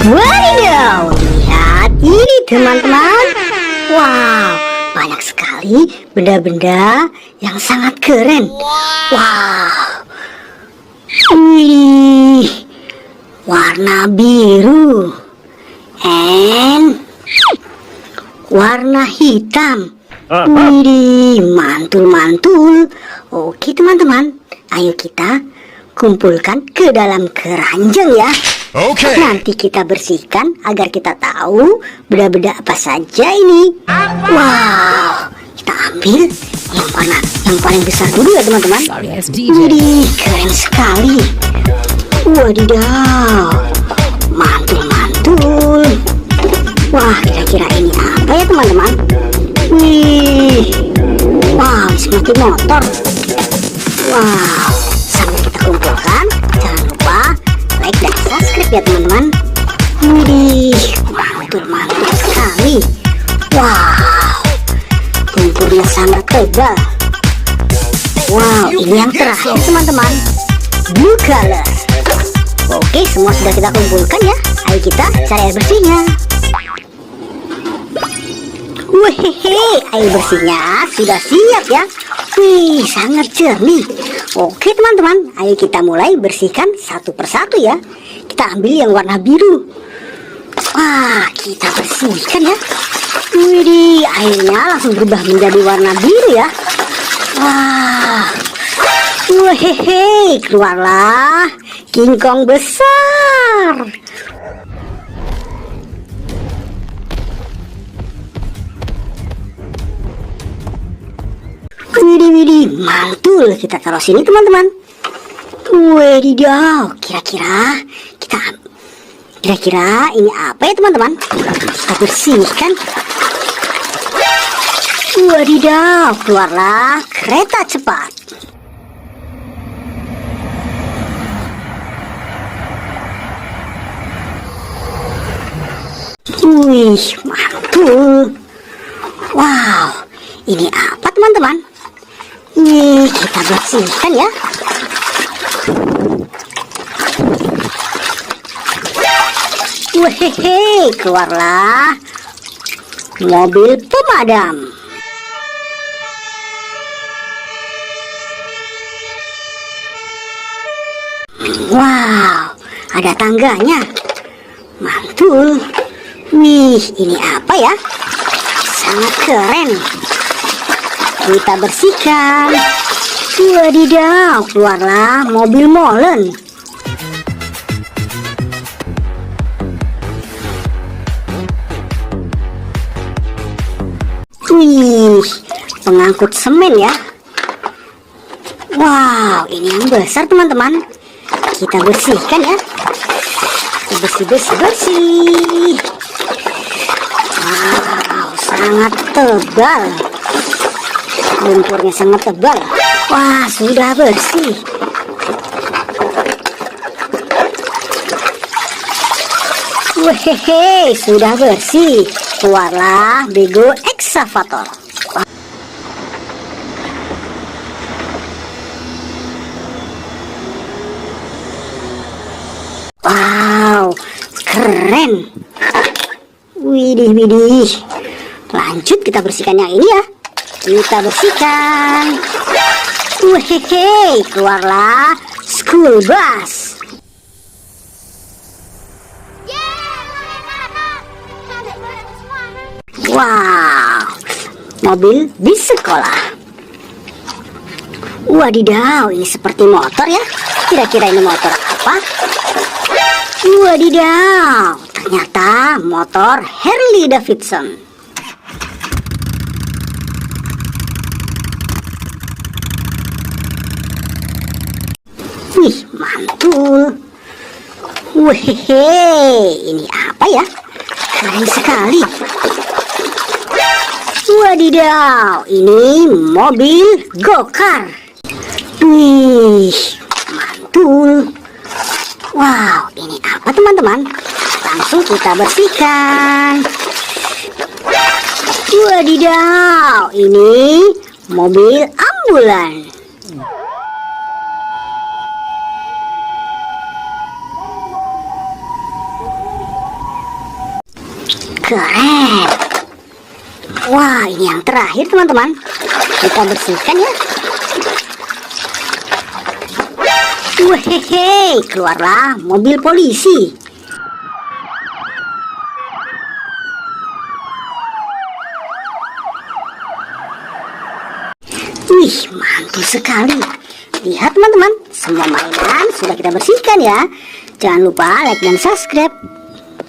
Wadidaw, lihat ini teman-teman. Wow, banyak sekali benda-benda yang sangat keren. Wow, wih, warna biru and warna hitam. Wih, mantul-mantul. Oke teman-teman, ayo kita kumpulkan ke dalam keranjang ya. Oke. Nanti kita bersihkan agar kita tahu benda-benda apa saja ini. Wow, kita ambil yang paling besar dulu ya teman-teman. Wih, keren sekali. Wadidaw, mantul-mantul. Wah, kira-kira ini apa ya teman-teman? Wih, wow, seperti motor. Wow, sambil kita kumpulkan, jangan lupa like dan subscribe ya teman-teman. Widih, mantul-mantul sekali. Wow, lumpurnya sangat tebal. Wow, ini yang terakhir teman-teman, blue color. Oke, semua sudah kita kumpulkan ya. Ayo kita cari air bersihnya. Wehehe, air bersihnya sudah siap ya. Wih, sangat jernih. Oke teman-teman, ayo kita mulai bersihkan satu persatu ya. Kita ambil yang warna biru. Wah, kita bersihkan ya. Wih, airnya langsung berubah menjadi warna biru ya. Wah, wehehe, keluarlah King Kong besar. Widih, mantul. Kita taruh sini teman-teman. Wadidaw, kira-kira ini apa ya teman-teman? Kita bersihkan. Wadidaw, keluarlah kereta cepat. Wih, mantul. Wow, ini apa teman-teman? Nih, kita bersihkan ya. Wehehe, keluarlah mobil pemadam. Wow, ada tangganya. Mantul. Wih, ini apa ya? Sangat keren. Kita bersihkan. Wadidaw, keluarlah mobil molen. Wih, pengangkut semen ya. Wow, ini yang besar teman-teman. Kita bersihkan ya. Bersih. Wow, sangat tebal. Lumpurnya sangat tebal. Wah, sudah bersih. Wehehe, sudah bersih. Keluarlah bego eksavator. Wow, keren. Widih. Lanjut kita bersihkan yang ini ya. Kita bersihkan. Wehehe, keluarlah school bus. Wow, mobil bis sekolah. Wadidaw, ini seperti motor ya. Kira-kira ini motor apa? Wadidaw, ternyata motor Harley Davidson. Wih, mantul. Wehehe, ini apa ya? Keren sekali. Wadidaw, ini mobil go-kart. Wih, mantul. Wow, ini apa teman-teman? Langsung kita bersihkan. Wadidaw, ini mobil ambulan. Keren. Wah, ini yang terakhir teman-teman. Kita bersihkan ya. Wehehe, keluarlah mobil polisi. Wih, mantul sekali. Lihat teman-teman, semua mainan sudah kita bersihkan ya. Jangan lupa like dan subscribe.